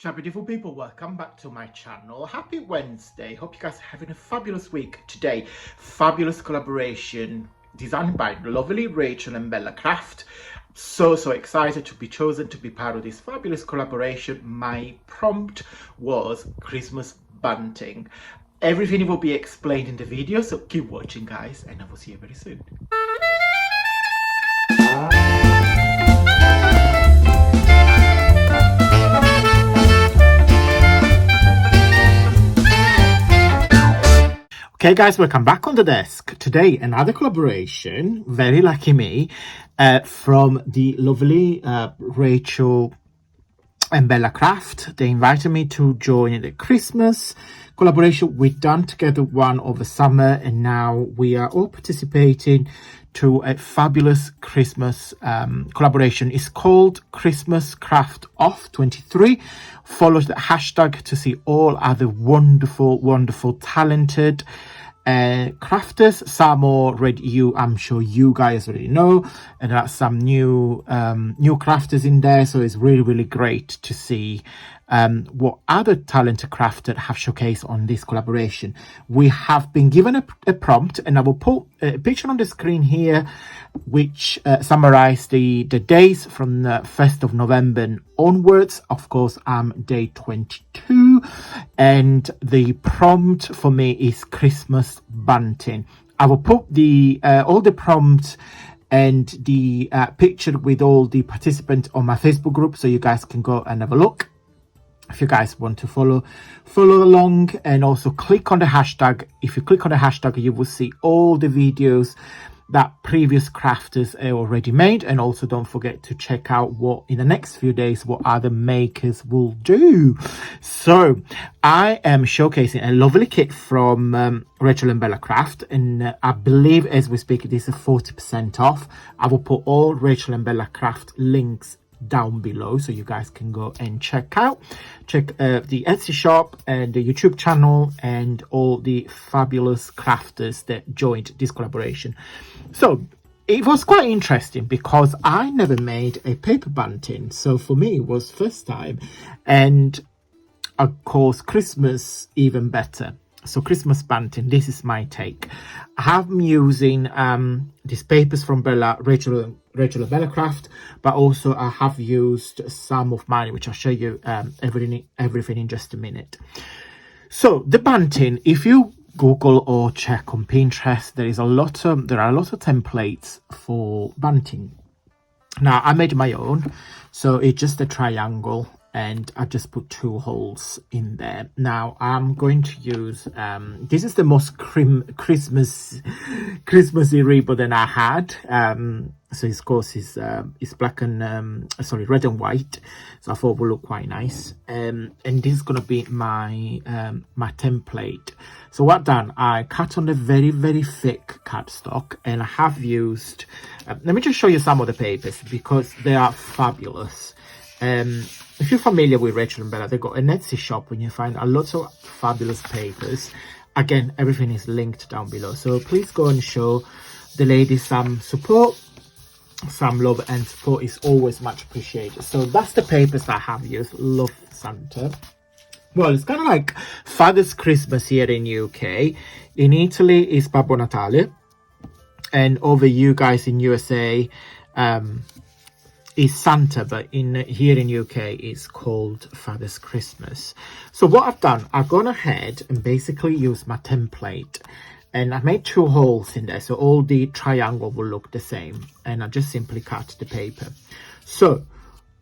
Ciao beautiful people, welcome back to my channel. Happy Wednesday. Hope you guys are having a fabulous week today. Fabulous collaboration designed by lovely Rachel and Bella Craft. So excited to be chosen to be part of this fabulous collaboration. My prompt was Christmas bunting. Everything will be explained in the video, so keep watching guys, and I will see you very soon. Okay guys, welcome back on the desk. Today another collaboration, very lucky me, from the lovely Rachel and Bella Craft. They invited me to join the Christmas collaboration. We've done together one over summer, and now we are all participating to a fabulous Christmas collaboration. It's called Christmas Craft Off 23. Follow the hashtag to see all other wonderful talented crafters. Some already I'm sure you guys already know, and there are some new crafters in there, so it's really great to see what other talented crafters have showcased on this collaboration. We have been given a prompt, and I will put a picture on the screen here which summarize the days from the 1st of November onwards. Of course, I'm day 22, and the prompt for me is Christmas bunting. I will put the all the prompts and the picture with all the participants on my Facebook group, so you guys can go and have a look if you guys want to follow along. And also click on the hashtag. If you click on the hashtag, you will see all the videos that previous crafters already made, and also don't forget to check out what in the next few days what other makers will do. So I am showcasing a lovely kit from Rachel and Bella Craft, and I believe as we speak this is 40% off. I will put all Rachel and Bella Craft links down below, so you guys can go and check the Etsy shop and the YouTube channel and all the fabulous crafters that joined this collaboration. So it was quite interesting because I never made a paper bunting, so for me it was first time, and of course Christmas even better. So Christmas bunting, this is my take. I have using these papers from Rachel and Bella Craft, but also I have used some of mine, which I'll show you everything in just a minute. So the bunting, if you Google or check on Pinterest, there are a lot of templates for bunting. Now I made my own, so it's just a triangle, and I just put 2 holes in there. Now I'm going to use this is the most Christmassy ribbon that I had. So of course it's black and red and white, so I thought it would look quite nice. And this is gonna be my my template. So what I've done, I cut on a very thick cardstock, and I have used let me just show you some of the papers because they are fabulous. If you're familiar with Rachel and Bella, they've got an Etsy shop and you find a lot of fabulous papers. Again, everything is linked down below, so please go and show the ladies some support, some love, and support is always much appreciated. So that's the papers I have used. Love Santa. Well, it's kind of like Father's Christmas here in UK. In Italy is Babbo Natale, and over you guys in USA is Santa, but here in UK it's called Father's Christmas. So what I've done, I've gone ahead and basically used my template, and I made 2 holes in there, so all the triangle will look the same, and I just simply cut the paper. So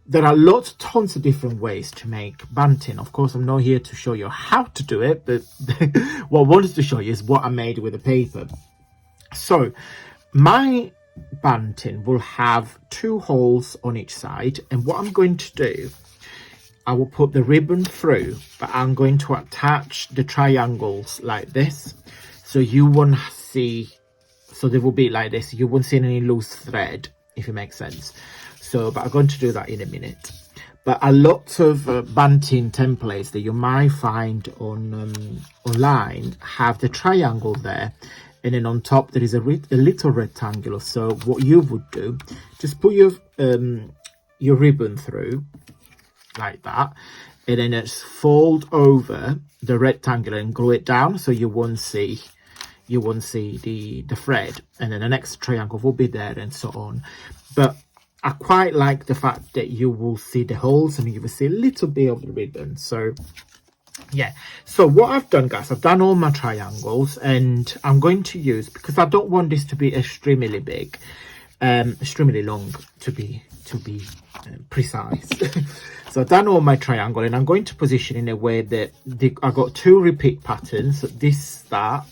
there are tons of different ways to make bunting. Of course, I'm not here to show you how to do it, but what I wanted to show you is what I made with the paper. So my bunting will have 2 holes on each side, and what I'm going to do, I will put the ribbon through, but I'm going to attach the triangles like this, so you won't see, so they will be like this, you won't see any loose thread, if it makes sense. So but I'm going to do that in a minute. But a lot of bunting templates that you might find on online have the triangle there, and then on top there is a little rectangle. So what you would do, just put your ribbon through like that, and then just fold over the rectangle and glue it down so you won't see the thread, and then the next triangle will be there and so on. But I quite like the fact that you will see the holes and you will see a little bit of the ribbon. So yeah, so what I've done, guys, I've done all my triangles, and I'm going to use, because I don't want this to be extremely big, extremely long to be precise. So I've done all my triangle, and I'm going to position in a way that I got 2 repeat patterns, that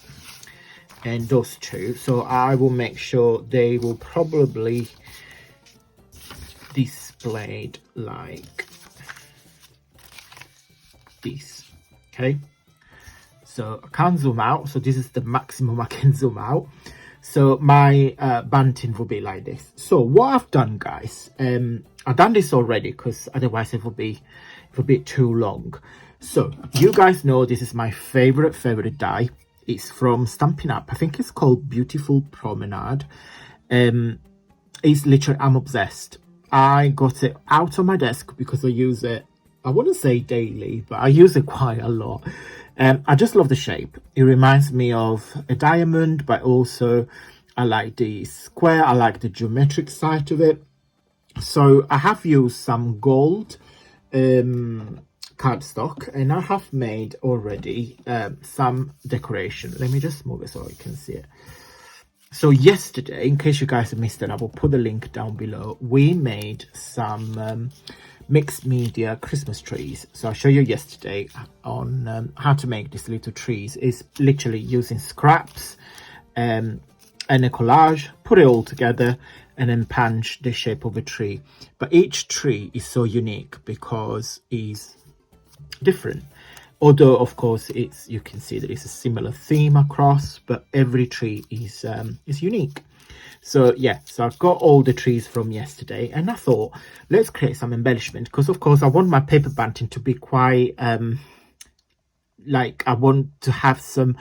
and those 2. So I will make sure they will probably displayed like this. Okay, so I can't zoom out, so this is the maximum I can zoom out. So my bunting will be like this. So what I've done, guys, I've done this already because otherwise it will be a bit too long. So you guys know this is my favorite die. It's from Stampin' Up. I think it's called Beautiful Promenade. It's literally, I'm obsessed. I got it out of my desk because I use it, I wouldn't say daily, but I use it quite a lot. I just love the shape. It reminds me of a diamond, but also I like the square. I like the geometric side of it. So I have used some gold cardstock, and I have made already some decoration. Let me just move it so you can see it. So yesterday, in case you guys have missed it, I will put the link down below. We made some mixed media Christmas trees. So I'll show you yesterday on how to make these little trees. It's literally using scraps and a collage, put it all together, and then punch the shape of a tree. But each tree is so unique because it's different. Although of course you can see that it's a similar theme across, but every tree is unique. So yeah, so I've got all the trees from yesterday, and I thought let's create some embellishment, because of course I want my paper bunting to be quite like, I want to have some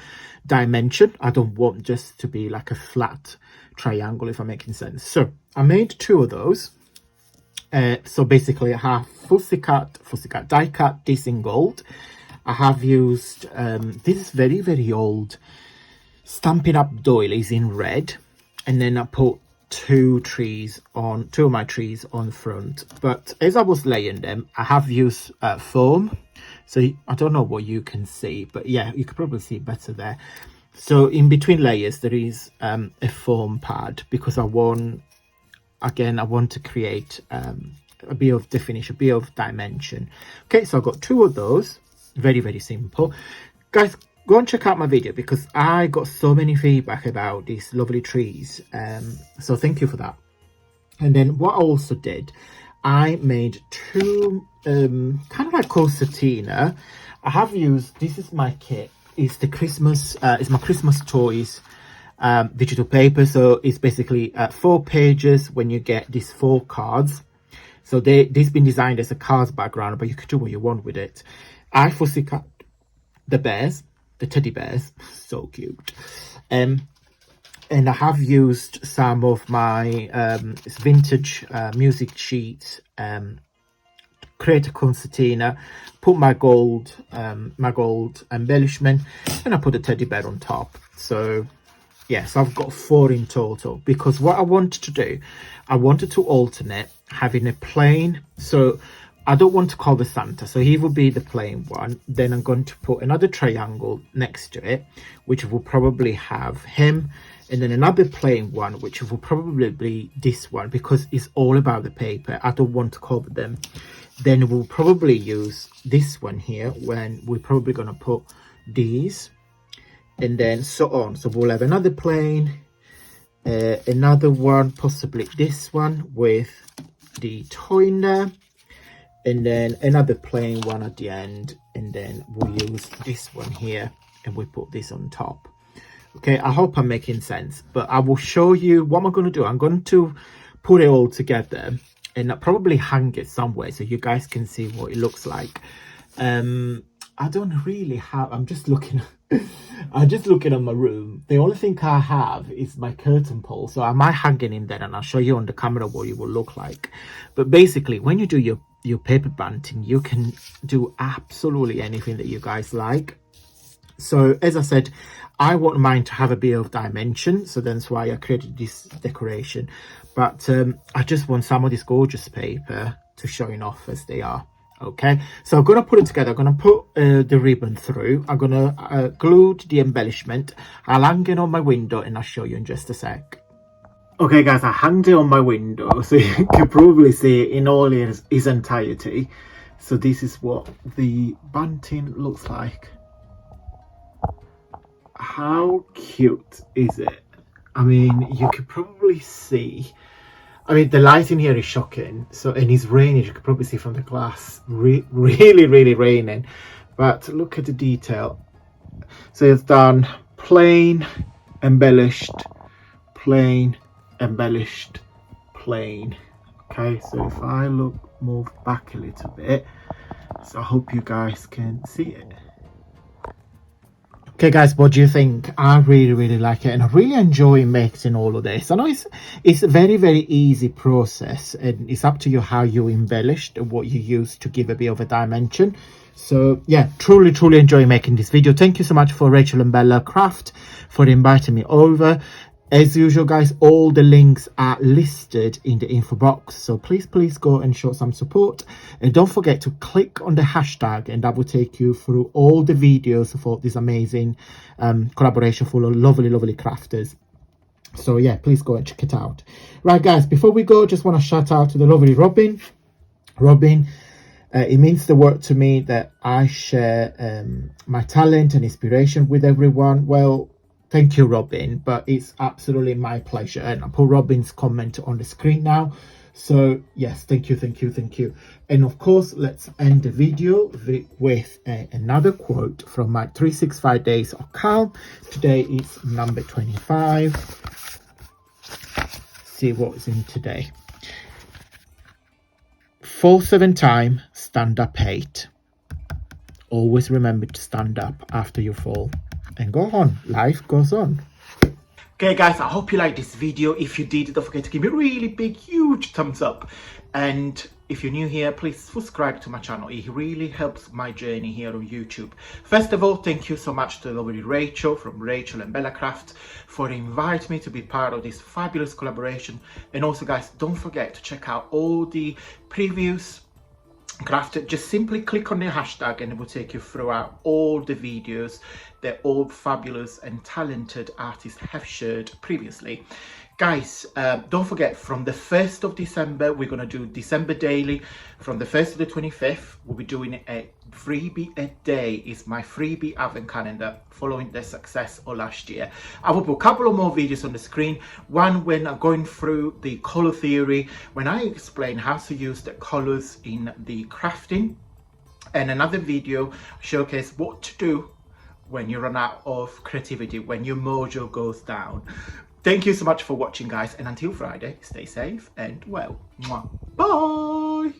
dimension. I don't want just to be like a flat triangle, if I'm making sense. So I made 2 of those. So basically I have fussy cut die cut this in gold. I have used this very old Stampin' Up doilies in red, and then I put 2 of my trees on front. But as I was laying them, I have used foam. So I don't know what you can see, but yeah, you can probably see better there. So in between layers there is a foam pad, because I want to create a bit of definition, a bit of dimension. Okay, so I've got 2 of those. Very simple, guys. Go and check out my video because I got so many feedback about these lovely trees, so thank you for that. And then what I also did, I made 2 kind of like concertina. I have used, this is my kit, it's the Christmas it's my Christmas toys digital paper. So it's basically 4 pages when you get these 4 cards. So this been designed as a cards background, but you can do what you want with it. I fussy cut the bears, the teddy bears, so cute. And I have used some of my vintage music sheets, create a concertina, put my gold embellishment, and I put a teddy bear on top. So yes, I've got 4 in total, because what I wanted to do, I wanted to alternate having a plain, so I don't want to call the Santa, so he will be the plain one. Then I'm going to put another triangle next to it, which will probably have him, and then another plain one, which will probably be this one, because it's all about the paper. I don't want to cover them. Then we'll probably use this one here, when we're probably going to put these, and then so on. So we'll have another plain, another one, possibly this one with the toy in there, and then another plain one at the end, and then we'll use this one here and we put this on top. Okay, I hope I'm making sense, but I will show you what I'm going to do. I'm going to put it all together and I'll probably hang it somewhere so you guys can see what it looks like. I don't really have, I'm just looking at my room. The only thing I have is my curtain pole, so I might hang it in there and I'll show you on the camera what it will look like. But basically, when you do your your paper bunting, you can do absolutely anything that you guys like. So as I said, I want mine to have a bit of dimension, so that's why I created this decoration. But I just want some of this gorgeous paper to showing off as they are. Okay, so I'm gonna put it together. I'm gonna put the ribbon through. I'm gonna glue the embellishment. I'll hang it on my window and I'll show you in just a sec. Okay guys, I hanged it on my window so you can probably see it in all its entirety. So this is what the bunting looks like. How cute is it? I mean, you could probably see, I mean, the lighting here is shocking. So, and it's raining, you can probably see from the glass, really raining. But look at the detail. So it's done plain, embellished, plain, embellished, plain. Okay, so if I move back a little bit, so I hope you guys can see it. Okay guys, what do you think? I really like it, and I really enjoy making all of this. I know it's a very easy process, and it's up to you how you embellished and what you use to give a bit of a dimension. So yeah, truly enjoy making this video. Thank you so much for RachandBellaCrafts for inviting me over. As usual guys, all the links are listed in the info box, so please go and show some support, and don't forget to click on the hashtag, and that will take you through all the videos for this amazing collaboration full of lovely crafters. So yeah, please go and check it out. Right guys, before we go, just want to shout out to the lovely Robin. It means the world to me that I share my talent and inspiration with everyone. Well, thank you, Robin, but it's absolutely my pleasure. And I'll put Robin's comment on the screen now. So yes, thank you. And of course, let's end the video with another quote from my 365 days of calm. Today is number 25. See what's in today. Fall 7 times, stand up 8. Always remember to stand up after you fall. And go on, life goes on. Okay guys, I hope you liked this video. If you did, don't forget to give me a really big huge thumbs up, and if you're new here, please subscribe to my channel. It really helps my journey here on YouTube. First of all, thank you so much to the lovely Rachel from RachandBellaCrafts for inviting me to be part of this fabulous collaboration. And also guys, don't forget to check out all the previews crafted. Just simply click on the hashtag and it will take you throughout all the videos that all fabulous and talented artists have shared previously. Guys, don't forget, from the 1st of December, we're going to do December daily. From the 1st to the 25th, we'll be doing a freebie a day. Is my freebie advent calendar, following the success of last year. I will put a couple of more videos on the screen. One when I'm going through the color theory, when I explain how to use the colors in the crafting. And another video showcase what to do when you run out of creativity, when your mojo goes down. Thank you so much for watching guys, and until Friday, stay safe and well. Bye!